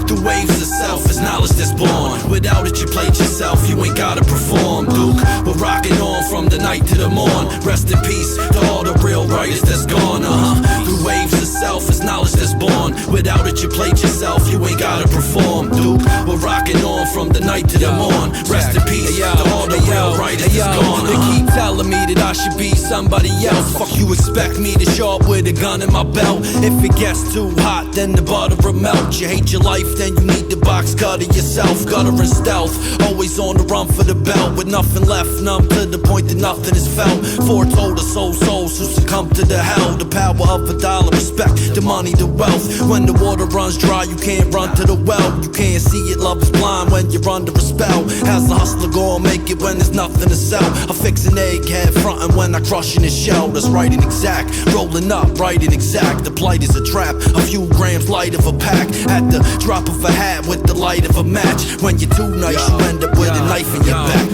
The waves itself is knowledge that's born. Without it, you played yourself, you ain't gotta perform, Duke. We're rocking on from the night to the morn. Rest in peace to all the real writers that's gone. The waves itself is knowledge that's born. Without it, you played yourself, you ain't gotta perform, Duke. We're rocking on from the night to the morn. Rest in peace to all the real writers that's gone. They keep telling me that I should be somebody else. Fuck you expect me to show up with a gun in my belt? If it gets too hot, then the butter will melt. You hate your life, then you need the box cutter yourself. Gutter and stealth, always on the run for the belt. With nothing left, numb to the point that nothing is felt. Foretold of souls who succumb come to the hell. The power of a dollar, respect the money, the wealth. When the water runs dry, you can't run to the well. You can't see it, love is blind when you're under a spell. How's the hustler gonna make it when there's nothing to sell? I fix an egghead frontin' when I crush in his shell. That's right and exact, rolling up, right and exact. The plight is a trap, a few grams light of a pack. At the drop of a hat with the light of a match. When you're too nice, you end up with a knife in your back.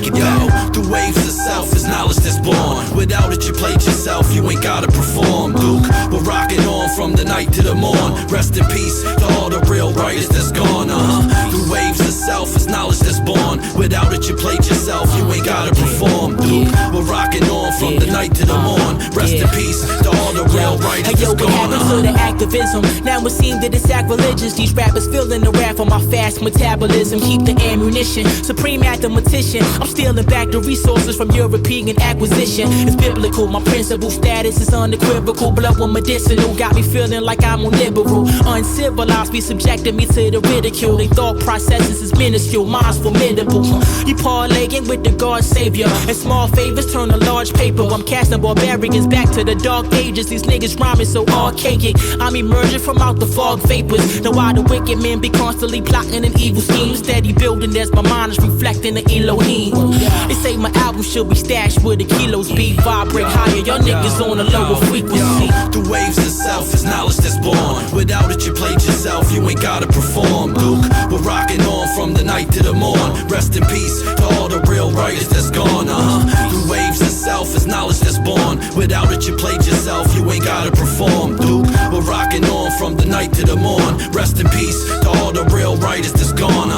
The waves of self is knowledge that's born. Without it, you played yourself, you ain't gotta perform, Duke. We're rocking on from the night to the morn. Rest in peace to all the real writers that's gone, The waves of self is knowledge that's born. Without it, you played yourself, you ain't gotta perform, Duke. We're rocking on from the night to the morn. Rest in peace to all the real writers that's gone, What happened to the activism? Now it seems that it's sacrilegious. These rappers feeling the wrath of my fast metabolism. Keep the ammunition, supreme mathematician. I'm stealing back the resources from European acquisition. It's biblical, my principal status is unequivocal. Blood with medicinal, got me feeling like I'm on liberal. Uncivilized, be subjecting me to the ridicule. They thought processes is minuscule, mine's formidable. You parlaying with the God Savior, and small favors turn to large paper. I'm casting barbarians back to the dark ages. These niggas rhyming so archaic. I'm emerging from out the fog vapors. Now why the wicked men be constantly plotting an evil scheme? Steady building as my mind is reflecting the Elohim. They say my album should be stashed where the kilos be. Vibrate higher, y'all niggas on a lower frequency. The waves of self is knowledge that's born. Without it, you played yourself, you ain't gotta perform, Duke. We're rocking on from the night to the morn. Rest in peace to all the real writers that's gone, The waves of self is knowledge that's born. Without it, you played yourself, you ain't gotta perform, Duke. We're rocking on from the night to the morn. Rest in peace to all the real writers that's gone,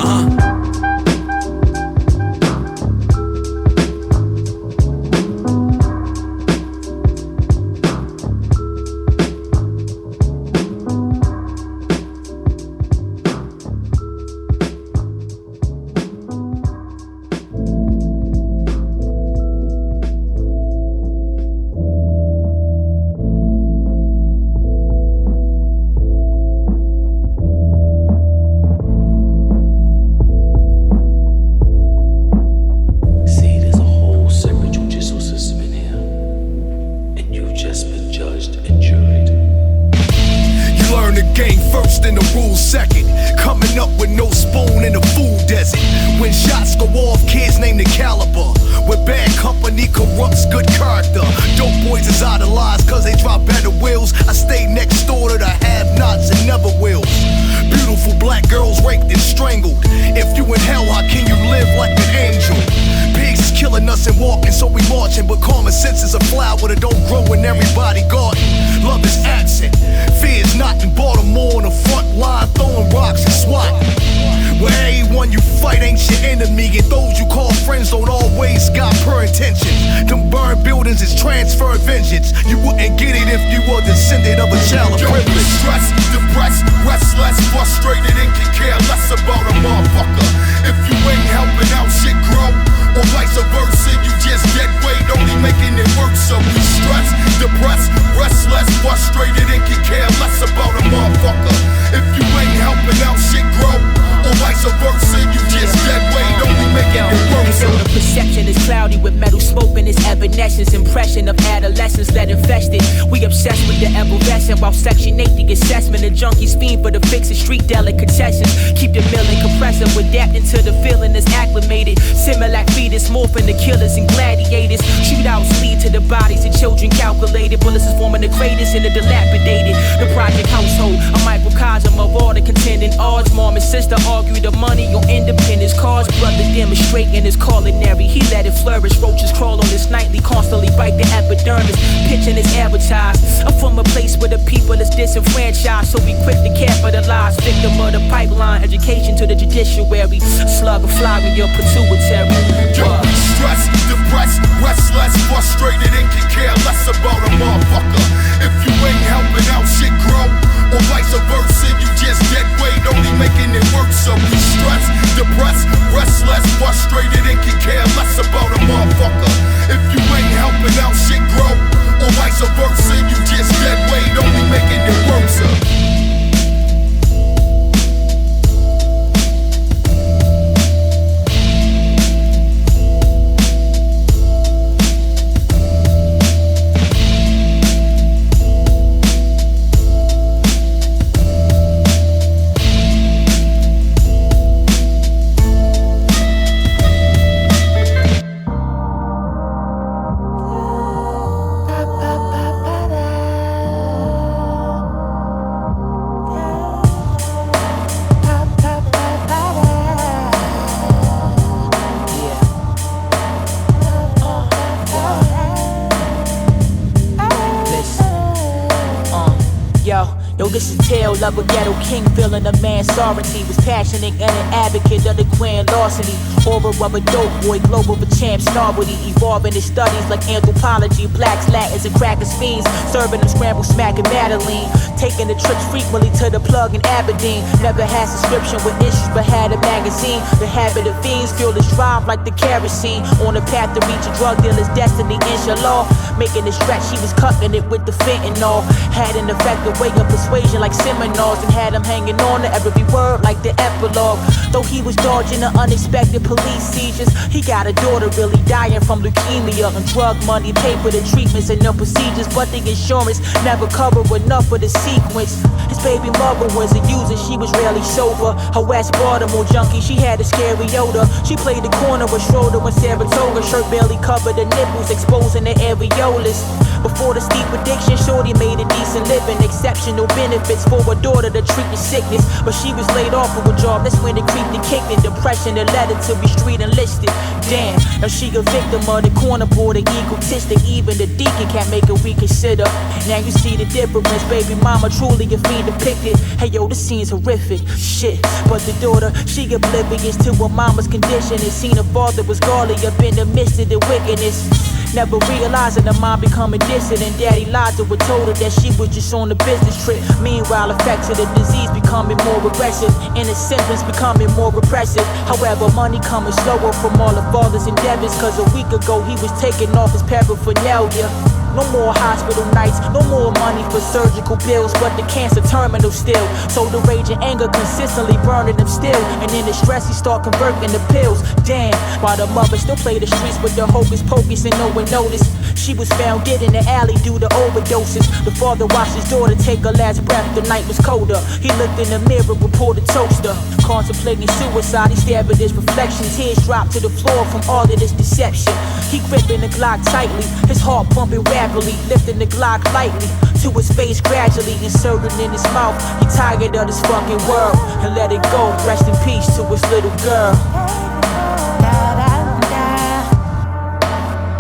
Yo, this is tale of a ghetto king feeling a man's sovereignty. Was passionate and an advocate of the grand larceny. Aura of a dope boy, globe of a champ, snarwity. Evolving his studies like anthropology. Blacks, Latins, and crackers fiends. Serving them scrambled smack and Madeline. Taking the trips frequently to the plug in Aberdeen. Never had subscription with issues, but had a magazine. The habit of fiends fuel his drive like the kerosene. On the path to reach a drug dealer's destiny, inshallah. Making the stretch, he was cutting it with the fentanyl. Had an effective way of persuasion like seminars. And had him hanging on to every word like the epilogue. Though he was dodging the unexpected police seizures, he got a daughter really dying from leukemia. And drug money paid for the treatments and the procedures. But the insurance never covered enough for the sequence. His baby mother was a user, she was rarely sober. Her West Baltimore junkie, she had a scary odor. She played the corner with Schroeder when Saratoga. Shirt barely covered the nipples, exposing the areolas. Before the steep addiction, shorty made a decent living. Exceptional benefits for a daughter to treat the sickness. But she was laid off of a job, that's when the creep and kicked in. Depression that led her to be street enlisted. Damn, now she a victim of the corner boy, the egotistic. Even the deacon can't make her reconsider. Now you see the difference, baby mama truly a fiend depicted. Hey yo, this scene's horrific, shit. But the daughter, she oblivious to her mama's condition. And seen her father was godly up in the midst of the wickedness. Never realizing her mom becoming dissident. Daddy lied to her, told her that she was just on a business trip. Meanwhile, effects of the disease becoming more aggressive, and its symptoms becoming more repressive. However, money coming slower from all the father's endeavors. Cause a week ago he was taking off his paraphernalia. No more hospital nights, no more money for surgical bills. But the cancer terminal still. So the rage and anger consistently burning him still. And in the stress he start converting the pills. Damn, while the mother still play the streets with the hocus pocus and no one noticed. She was found dead in the alley due to overdoses. The father watched his daughter take her last breath, the night was colder. He looked in the mirror and pulled a toaster. Contemplating suicide, he stared at his reflection. Tears dropped to the floor from all of this deception. He gripping the Glock tightly, his heart pumping rapidly. Lifting the Glock lightly to his face gradually, inserted in his mouth. He tired of this fucking world and let it go. Rest in peace to his little girl.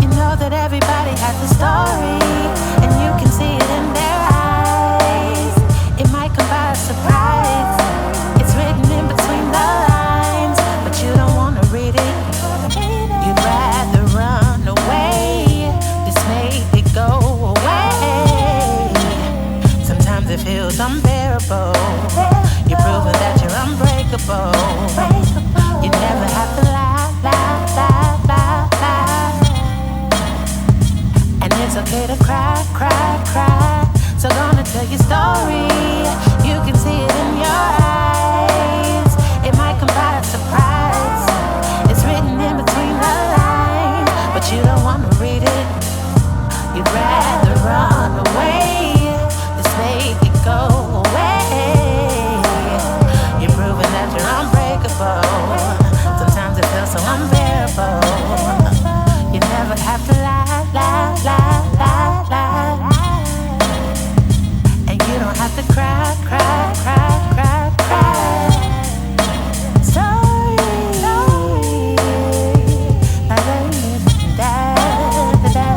You know that everybody has a story, and you can see it in their eyes. It might come by a surprise. It's written in between the lines, but you don't wanna read it. You'd rather run away. Just make it go away. Sometimes it feels unbearable. You're proving that you're unbreakable. You never have to lie, lie, lie, lie, lie. And it's okay to cry, cry, cry. So gonna tell your story. You can see it in your eyes. It might come by a surprise. It's written in between the lines, but you don't wanna read it. You'd rather run away. Just make it go away. You're proving that you're unbreakable. Sometimes it feels so unbearable. You never have to lie, lie, lie, lie, lie. And you don't have to cry, cry, cry, cry, cry. Story, story. Da, da, da, da,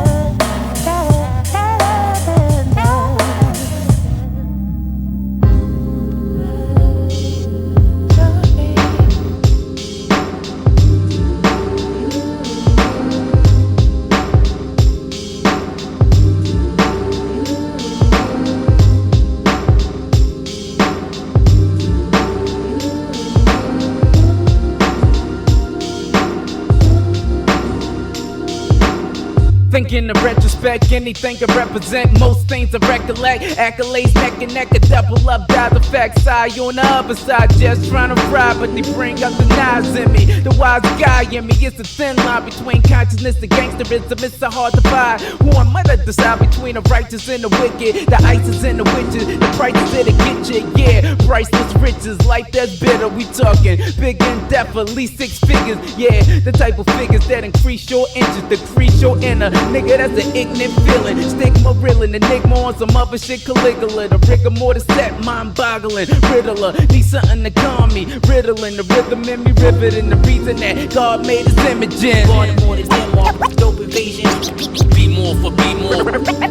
Thinking of retrospect, anything can represent most things I recollect. Accolades neck and neck, a double up dies effects. I on the other side, just trying to fry, but they bring out the knives in me. The wise guy in me, it's a thin line between consciousness and gangsterism. It's so hard to find. Who am I to decide between the righteous and the wicked? The ISIS and the witches, the prices that'll get you, yeah. Priceless riches, life that's bitter. We talking big in depth, at least 6 figures, yeah. The type of figures that increase your inches, decrease your inner. Nigga, that's an ignorant feeling. Stigma reeling, enigma on some other shit, Caligula. The rigor more to set, mind-boggling. Riddler, need something to calm me. Riddling the rhythm in me, riveting the reason that God made his image in. Baltimore to D.Mar, dope invasion. Bmore for Bmore.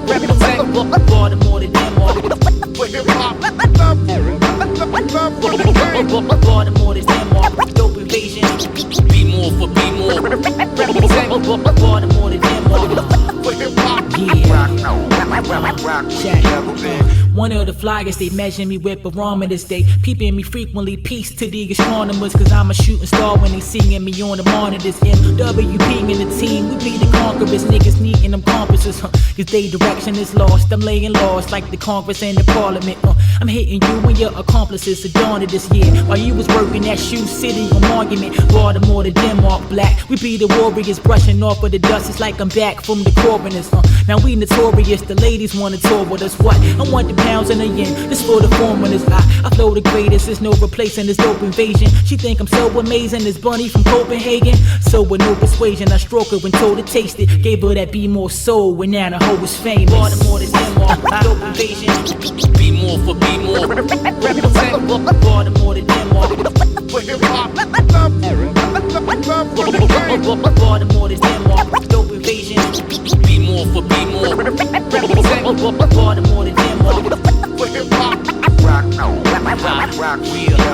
Represent Baltimore to D.Mar. For hip-hop. One of the flyers, they measure me with barometers. They peeping me frequently. Peace to the astronomers, cause I'm a shooting star when they seeing me on the monitors. M.W.P in the team, we be the conquerors. Niggas needing them compasses, cause they direction is lost. I'm laying lost like the Congress and the Parliament. I'm hitting you and your accomplices at dawn of this year. While you was working at Shoe City on Monument, Baltimore to D.Mar black. We be the warriors brushing off of the dust. It's like I'm back from the coroners. Now we notorious, the ladies wanna tour with us. What? I want the pounds and the yen, this for the foreigners. I flow the greatest, there's no replacing this dope invasion. She think I'm so amazing, this bunny from Copenhagen. So with no persuasion, I stroke her and told her taste it. Gave her that Bmore soul, and now the hoe is famous. Baltimore to D.Mar, dope invasion. Bmore for Bmore. Represent Baltimore to D.Mar. For hip hop. Baltimore to D.Mar, dope invasion. Bmore for Bmore. Represent Baltimore to D.Mar. For hip hop.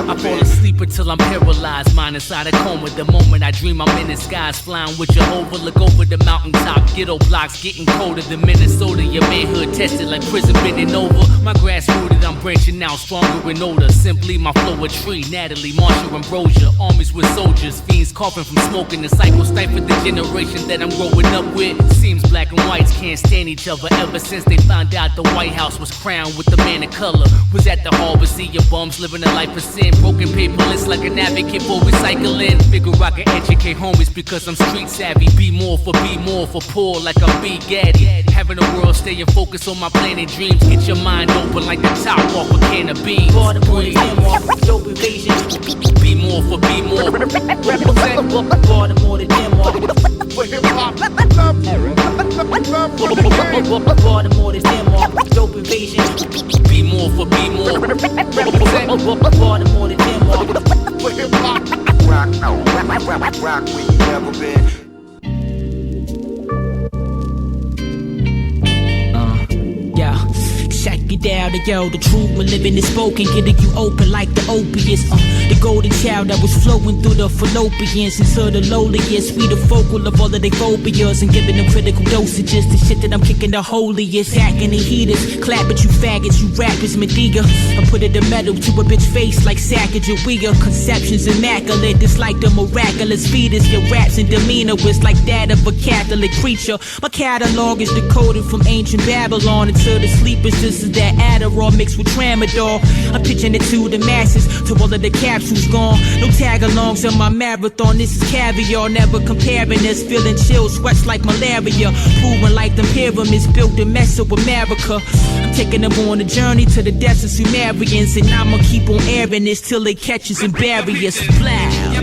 I fall asleep until I'm paralyzed, mind inside a coma. The moment I dream I'm in the skies, flying with Jehovah. Look over the mountaintop, ghetto blocks getting colder than Minnesota. Your manhood tested like prison bending over. My grass rooted, I'm branching out, stronger and older. Simply my flow a tree, Natalie, Marsha, Ambrosia. Armies with soldiers, fiends coughing from smoking. The cycle stifled the generation that I'm growing up with. Seems black and whites can't stand each other. Ever since they found out the White House was crowned with the man of color. Was at the harbor, see your bums living a life of sin. Broken paperless like an advocate for recycling. Figure I can educate homies because I'm street savvy. Be more for poor like I'm B Gaddy. Having the world staying focused on my planet dreams. Get your mind open like the top off a can of beans. Baltimore to D.Mar, dope invasion. Be more for Bmore. Represent Baltimore to D.Mar. For hip hop. Baltimore to D.Mar, dope invasion. Be more for Bmore. Represent Baltimore to D.Mar. For hip hop. Rock where you never been. Check it out, yo, the truth we're living is spoken, getting you open like the opiates. The golden child that was flowing through the fallopians into the lowliest. We the focal of all of their phobias and giving them critical dosages. The shit that I'm kicking the holiest, hacking the heaters. Clap at you faggots, you rappers, Mediga. I put it the metal to a bitch face like Sacagawea. Conceptions immaculate, it's like the miraculous fetus. Your raps and demeanor is like that of a Catholic creature. My catalog is decoded from ancient Babylon until the sleepers. This is that Adderall mixed with Tramadol. I'm pitching it to the masses, to all of the capsules gone. No tag-alongs on my marathon, this is Caviar. Never comparing this, feeling chill, sweats like malaria. Proving like them pyramids built in Mesoamerica. I'm taking them on a journey to the depths of Sumerians, and I'ma keep on airing this till it catches and buries. Fly.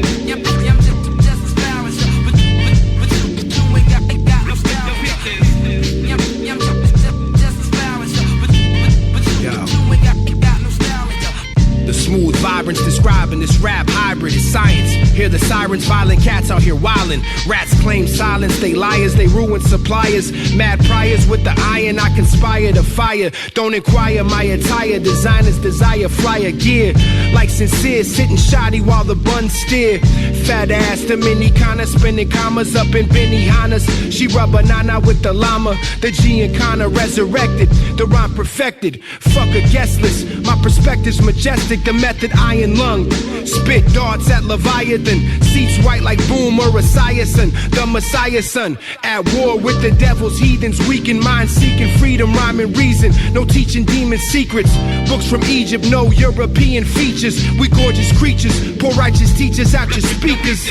Smooth vibrance describing this rap hybrid is science. Hear the sirens, violent cats out here wildin'. Rats claim silence, they liars, they ruin suppliers. Mad priors with the iron, I conspire to fire. Don't inquire my attire, designers desire flyer gear. Like sincere, sitting shoddy while the buns steer. Fat ass, the mini kinda spinning commas up in Benihana's. She rub banana with the llama, the G and Kana resurrected. The rhyme perfected, fuck a guest list. My perspective's majestic, the method iron lung. Spit darts at Leviathan, seats white like Bmore, Esiason, the Messiah son. At war with the devils, heathens, weak in mind, seeking freedom, rhyming reason. No teaching demon secrets, books from Egypt, no European features. We gorgeous creatures, poor righteous teachers out your speakers.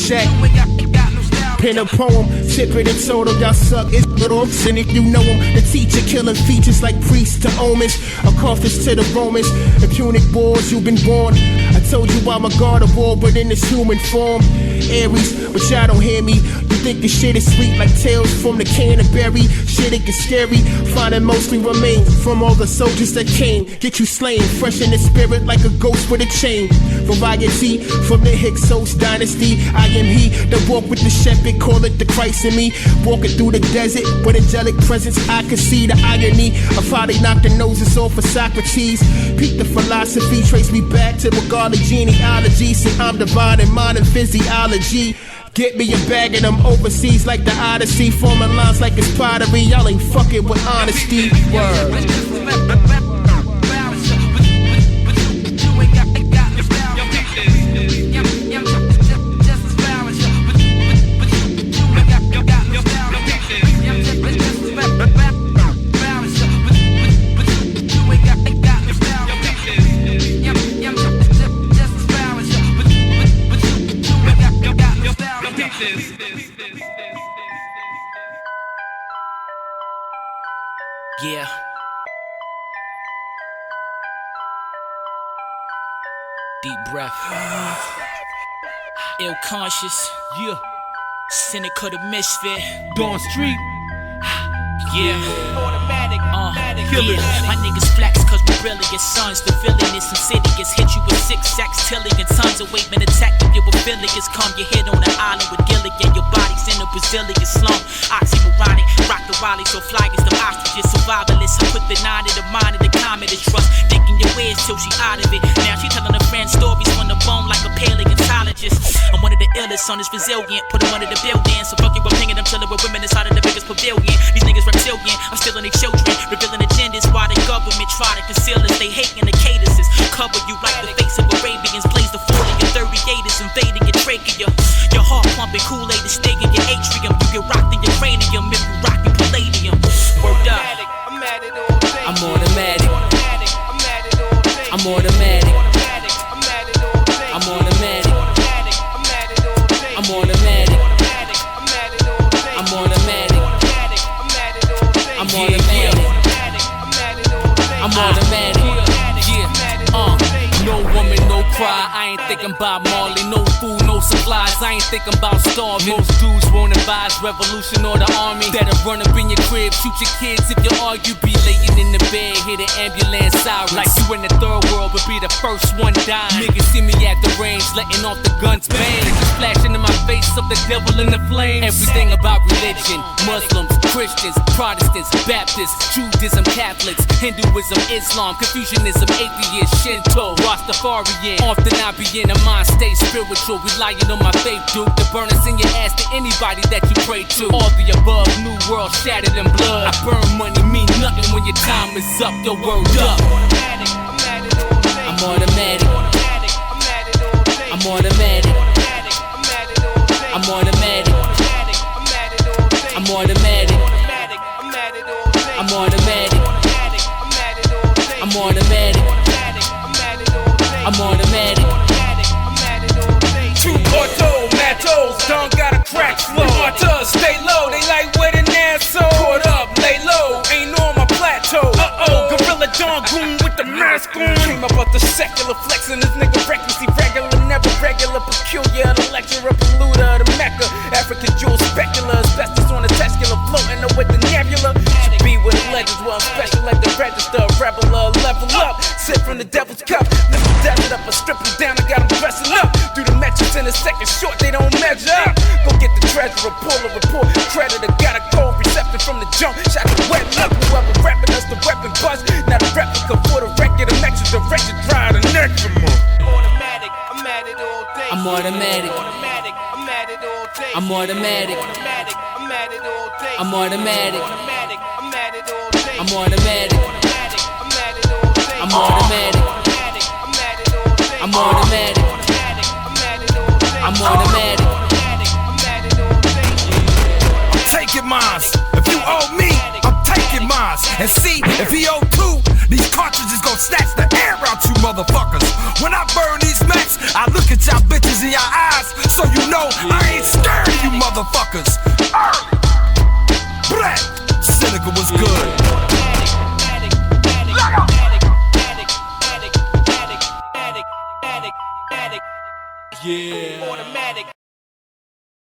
Check. Pen a poem, tip it and told him y'all suck. It's little cynic, you know him. The teacher killing features like priests to omens. A Carthage to the Romans. The Punic wars, you've been born. I told you I'm a god of war, but in this human form. Aries, but y'all don't hear me. You thinking shit is sweet like tales from the Canterbury. Shit, it gets scary. Finding mostly remains from all the soldiers that came. Get you slain, fresh in the spirit like a ghost with a chain. Variety from the Hyksos dynasty. I am he that walk with the shepherd, call it the Christ in me. Walking through the desert with angelic presence, I can see the irony of how they knock the noses off of Socrates. Peep the philosophy, trace me back to regard of genealogy. See, I'm divine in modern physiology. Get me a bag of them overseas like the Odyssey. Forming lines like it's pottery. Y'all ain't fucking with honesty. Word. Yeah. Deep breath. Ill conscious. Yeah. Senica the Misfit. Dawn Streat. Yeah. Automatic. Yeah. My niggas flex cause we brilliant sons. The villainous insidious. Hit you with 6 sacks, tillion tons of weight. Man, attack if you're affiliates. Come your head on an island with Gilligan. Your body's in a Brazilian slum. Oxymoronic. Rock the Wally so fly as the ostriches. Survivalists. I put the 9 in the mind of the comet of trust. Thinking your ways till she out of it. Now she telling her friends stories from the bone like a paleontologist. I'm one of the illest on this resilient. Put them under the building. So fuck your opinion. I'm chilling with women inside of the biggest pavilion. These niggas reptilian. I'm stealing their children. Revealing agendas while the government try to conceal us. They hating the cadences. Cover you like the face of Arabians. Blaze the 40 and 38ers invading your trachea. Your heart pumping Kool-Aid is staying in your atrium. You get rocked in your cranium if you rockin' palladium. Word up. I'm automatic. I'm automatic. I'm automatic. I'm automatic. I'm automatic. I'm automatic. I'm automatic. Yeah. No woman, no cry. I ain't thinking about Marley. No food, no supplies. I ain't thinking about starving. Most dudes won't advise revolution or the army. That'll run up in your crib, shoot your kids if you argue. Be laying in the bed, hear the ambulance sirens. Like you in the third world, but be the first one dying. Niggas see me at the range, letting off the guns bang. Niggas flashing in my face of the devil in the flames. Everything about religion, Muslims, Christians, Protestants, Baptists, Judaism, Catholics, Hinduism, Islam, Confucianism, atheist, Shinto, Rastafarian. Often I be in a mind state spiritual, relying on my faith, dude. The burners in your ass to anybody that you pray to. All the above, new world shattered in blood. I burn money, mean nothing when your time is up. Your word up. I'm automatic. I'm automatic. I'm automatic. I'm automatic. I'm automatic. I'm automatic. I'm automatic. Two auto, matos, don't got a crack flow. Autos, stay low, they like where the Nassau. Caught up, lay low, ain't on my plateau. Gorilla Don Goon with the mask on. Came up with the secular flexing, this nigga recklessly regular, never regular, peculiar, the lecturer, polluter, the Mecca. African jewel specular, asbestos on the testicular, floating with the nebula. Should be with the legends, well I'm special like the register. Rebel, level up, sip from the devil's cup. Lift the desert up, I strip him down, I got him dressing up. Do the metrics in a second short, they don't measure up. Go get the treasurer, pull a report, creditor, got a call, reception from the jump. Shot the wet look, whoever rapping us, the weapon bust. Now the replica for the record, the next direction, dry the next one. Automatic, I'm at it all day. I'm automatic. I'm at it all day. I'm automatic. I'm at it all day. I'm automatic. I'm at it all day. I'm automatic. I'm automatic. I'm automatic. I'm automatic. I'm taking mines. If you owe me, I'm taking mines. And see, if he owe too, these cartridges gon' snatch the air out you motherfuckers. When I burn these mats, I look at y'all bitches in your eyes, so you know I ain't scared of you motherfuckers. Black, Seneca was good. Yeah. Automatic.